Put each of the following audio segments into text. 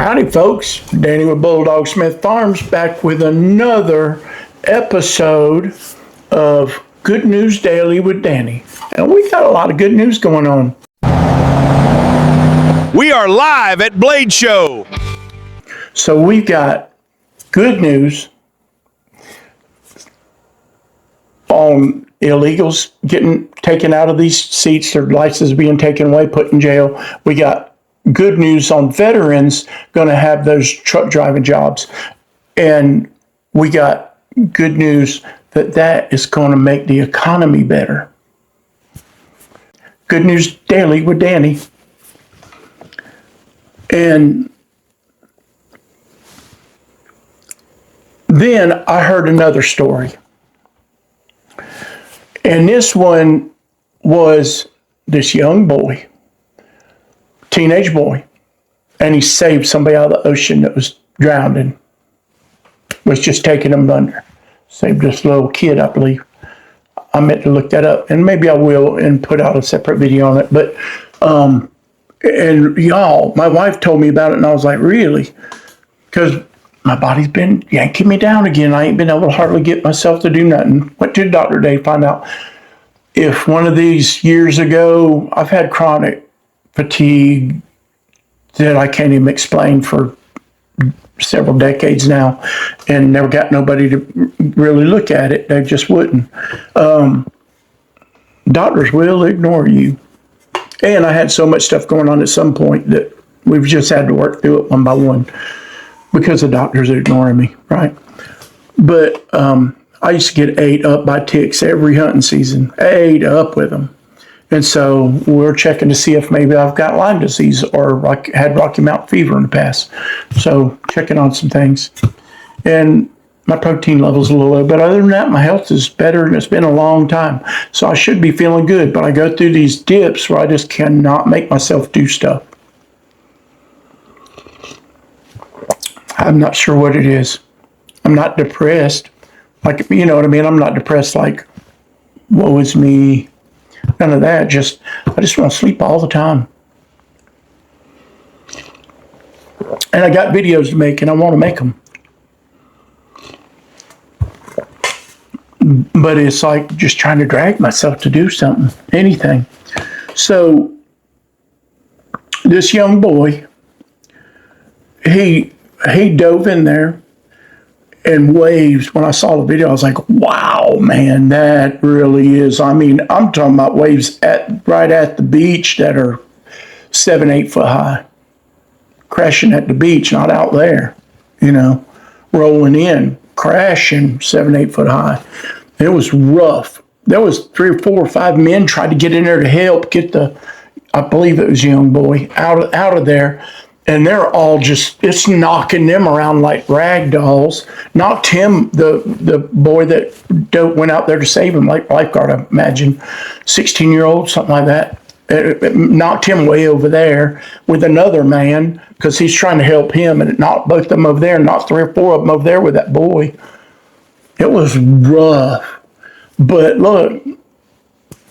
Howdy folks, Danny with BullDogSmithFarms back with another episode of Good News Daily with Danny. And we got a lot of good news going on. We are live at Blade Show. So we've got good news on illegals getting taken out of these seats, their licenses being taken away, put in jail. We got good news on veterans going to have those truck driving jobs. And we got good news that is going to make the economy better. Good News Daily with Danny. And then I heard another story. And this one was this young boy, teenage boy, and he saved somebody out of the ocean that was drowning, was just taking them under. Saved this little kid, I believe. I meant to look that up, and maybe I will and put out a separate video on it. But, and y'all, my wife told me about it, and I was like, really? Because my body's been yanking me down again. I ain't been able to hardly get myself to do nothing. Went to the doctor today to find out if one of these years ago, I've had chronic fatigue that I can't even explain for several decades now, and never got nobody to really look at it. They just wouldn't. Doctors will ignore you. And I had so much stuff going on at some point that we've just had to work through it one by one because the doctors are ignoring me, right? But I used to get ate up by ticks every hunting season, ate up with them. And so we're checking to see if maybe I've got Lyme disease or had Rocky Mountain fever in the past. So checking on some things. And my protein level's a little low. But other than that, my health is better, and it's been a long time. So I should be feeling good. But I go through these dips where I just cannot make myself do stuff. I'm not sure what it is. I'm not depressed. Like, you know what I mean? I'm not depressed like, woe is me. None of that. I just want to sleep all the time. And I got videos to make, and I want to make them. But it's like just trying to drag myself to do something, anything. So this young boy, he dove in there, and waves, when I saw the video, I was like, wow, man, that really is. I mean, I'm talking about waves right at the beach that are 7-8 foot high. Crashing at the beach, not out there, you know, rolling in, crashing 7-8 foot high. It was rough. There was 3 or 4 or 5 men tried to get in there to help get I believe it was a young boy, out of there. And they're all it's knocking them around like rag dolls. Knocked him, the boy that went out there to save him, like lifeguard, I imagine, 16-year-old, something like that. It knocked him way over there with another man because he's trying to help him, and it knocked both of them over there, and knocked 3 or 4 of them over there with that boy. It was rough. But look,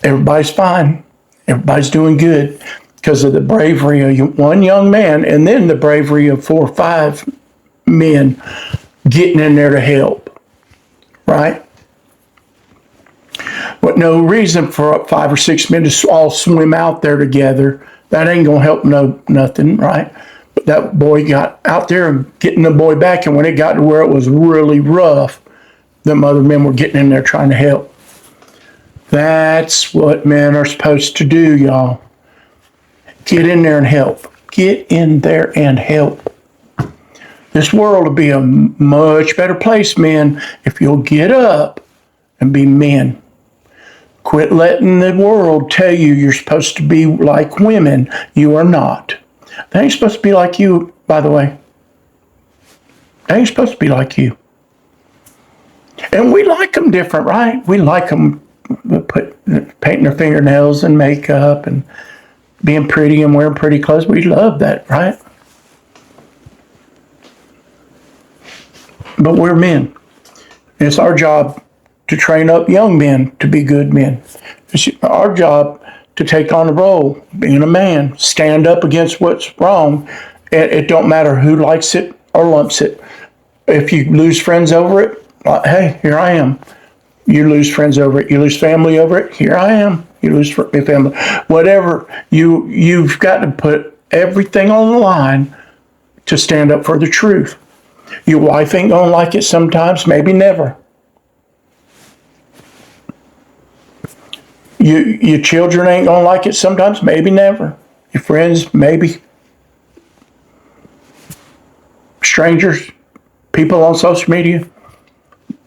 everybody's fine. Everybody's doing good. Because of the bravery of one young man, and then the bravery of 4 or 5 men getting in there to help, right? But no reason for 5 or 6 men to all swim out there together. That ain't gonna help nothing, right? But that boy got out there and getting the boy back, and when it got to where it was really rough, them other men were getting in there trying to help. That's what men are supposed to do, y'all. Get in there and help. Get in there and help. This world will be a much better place, men, if you'll get up and be men. Quit letting the world tell you you're supposed to be like women. You are not. They ain't supposed to be like you, by the way. They ain't supposed to be like you. And we like them different, right? We like them painting their fingernails and makeup and being pretty and wearing pretty clothes. We love that, right? But we're men. It's our job to train up young men to be good men. It's our job to take on the role, being a man, stand up against what's wrong, It don't matter who likes it or lumps it. If you lose friends over it, hey, here I am. You lose friends over it. You lose family over it. Here I am. You lose family. Whatever. You've got to put everything on the line to stand up for the truth. Your wife ain't gonna like it sometimes, maybe never. Your children ain't gonna like it sometimes, maybe never. Your friends, maybe. Strangers, people on social media.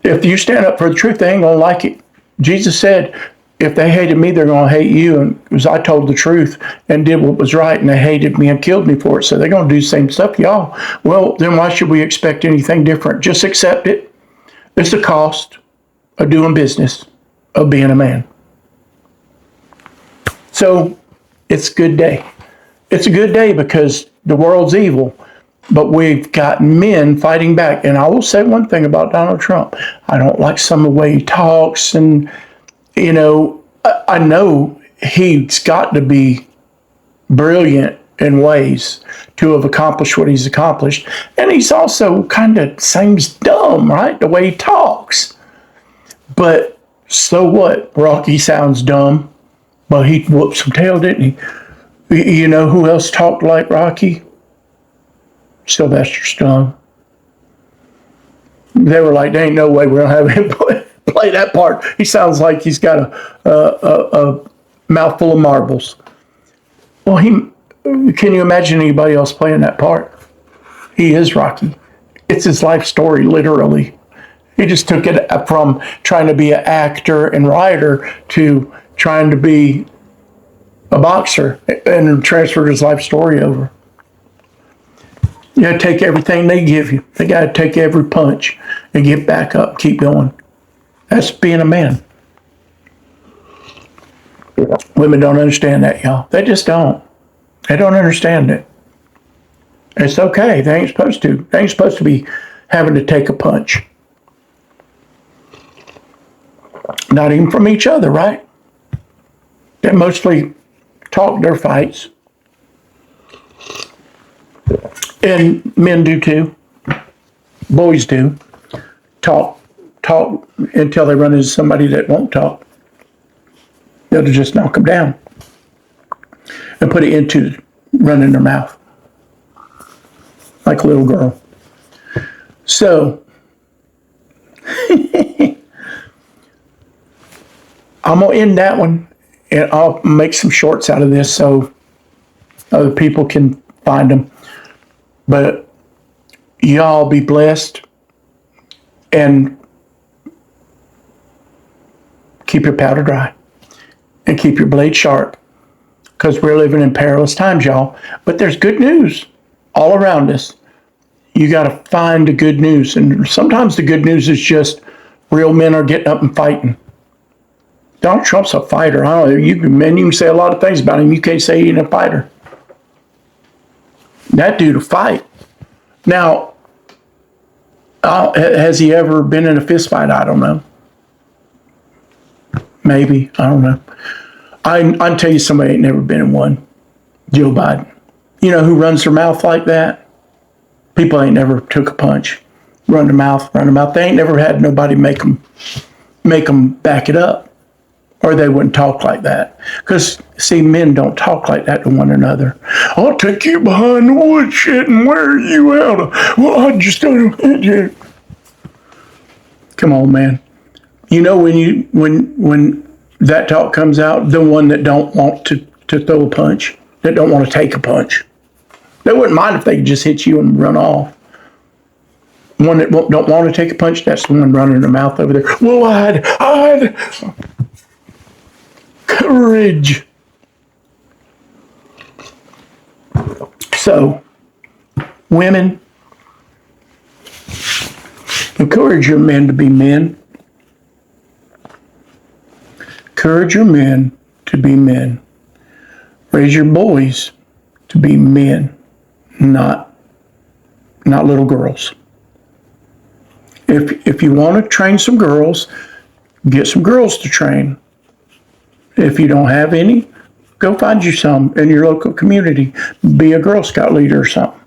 If you stand up for the truth, they ain't gonna like it. Jesus said, if they hated me, they're gonna hate you. And because I told the truth and did what was right, and they hated me and killed me for it, so they're gonna do the same stuff, y'all. Well, then why should we expect anything different? Just accept it. It's the cost of doing business, of being a man. So it's a good day. It's a good day because the world's evil. But we've got men fighting back. And I will say one thing about Donald Trump. I don't like some of the way he talks. And, I know he's got to be brilliant in ways to have accomplished what he's accomplished. And he's also kind of seems dumb, right? The way he talks. But so what? Rocky sounds dumb. But he whooped some tail, didn't he? You know who else talked like Rocky? Sylvester Stallone. They were like, there ain't no way we're going to have him play that part. He sounds like he's got a mouthful of marbles. Well, can you imagine anybody else playing that part? He is Rocky. It's his life story, literally. He just took it from trying to be an actor and writer to trying to be a boxer and transferred his life story over. You got to take everything they give you. They got to take every punch and get back up, keep going. That's being a man. Women don't understand that, y'all. They just don't. They don't understand it. It's okay. They ain't supposed to. They ain't supposed to be having to take a punch. Not even from each other, right? They mostly talk their fights. And men do too. Boys do. Talk until they run into somebody that won't talk. They'll just knock them down and put it into running their mouth like a little girl. So I'm gonna end that one, and I'll make some shorts out of this so other people can find them. But y'all be blessed and keep your powder dry and keep your blade sharp, because we're living in perilous times, y'all. But there's good news all around us. You got to find the good news. And sometimes the good news is just real men are getting up and fighting. Donald Trump's a fighter. I don't know. You can say a lot of things about him. You can't say he ain't a fighter. That dude will fight. Now, has he ever been in a fist fight? I don't know. Maybe. I don't know. I can tell you somebody ain't never been in one. Joe Biden. You know who runs their mouth like that? People ain't never took a punch. Run their mouth. They ain't never had nobody make them back it up. Or they wouldn't talk like that. Because, see, men don't talk like that to one another. I'll take you behind the woodshed and wear you out. Well, I just don't hit you. Come on, man. You know when that talk comes out, the one that don't want to throw a punch, that don't want to take a punch. They wouldn't mind if they could just hit you and run off. One that don't want to take a punch, that's the one running their mouth over there. Well, I'd courage. So, women, encourage your men to be men. Encourage your men to be men. Raise your boys to be men, not little girls. If you want to train some girls, get some girls to train. If you don't have any, go find you some in your local community. Be a Girl Scout leader or something.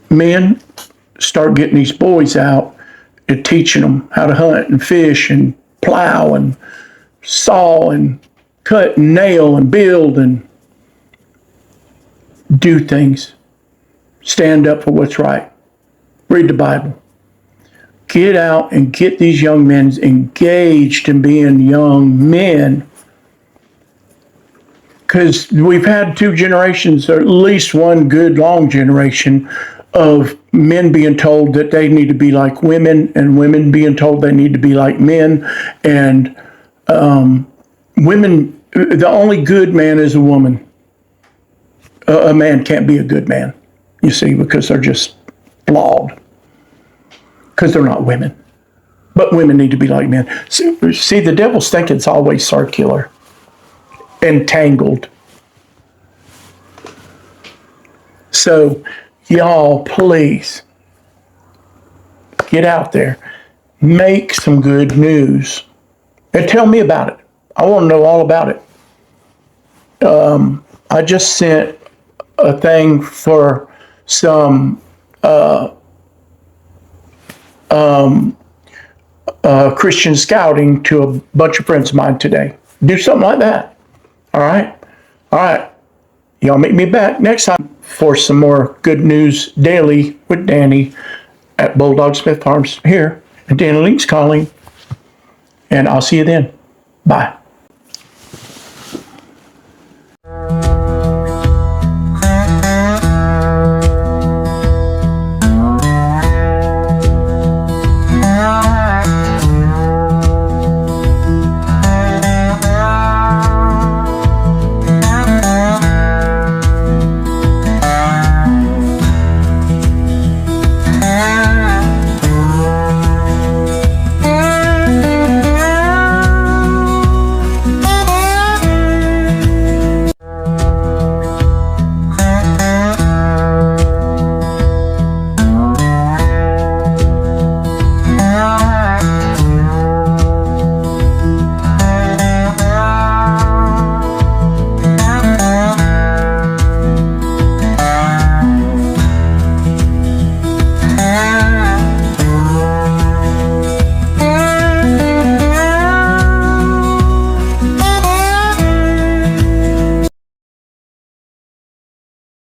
men start getting these boys out and teaching them how to hunt and fish and plow and saw and cut and nail and build and do things. Stand up for what's right. Read the Bible. Get out and get these young men engaged in being young men. Because we've had 2 generations, or at least one good long generation, of men being told that they need to be like women, and women being told they need to be like men, and women, the only good man is a woman. A man can't be a good man, you see, because they're just flawed. Because they're not women. But women need to be like men. See, the devil's thinking's always circular. Entangled. So, y'all, please get out there, make some good news, and tell me about it. I want to know all about it. I just sent a thing for some Christian scouting to a bunch of friends of mine today. Do something like that. All right? All right. Y'all meet me back next time for some more good news daily with Danny at BullDogSmithFarms here at DannyLinksCalling. And I'll see you then. Bye.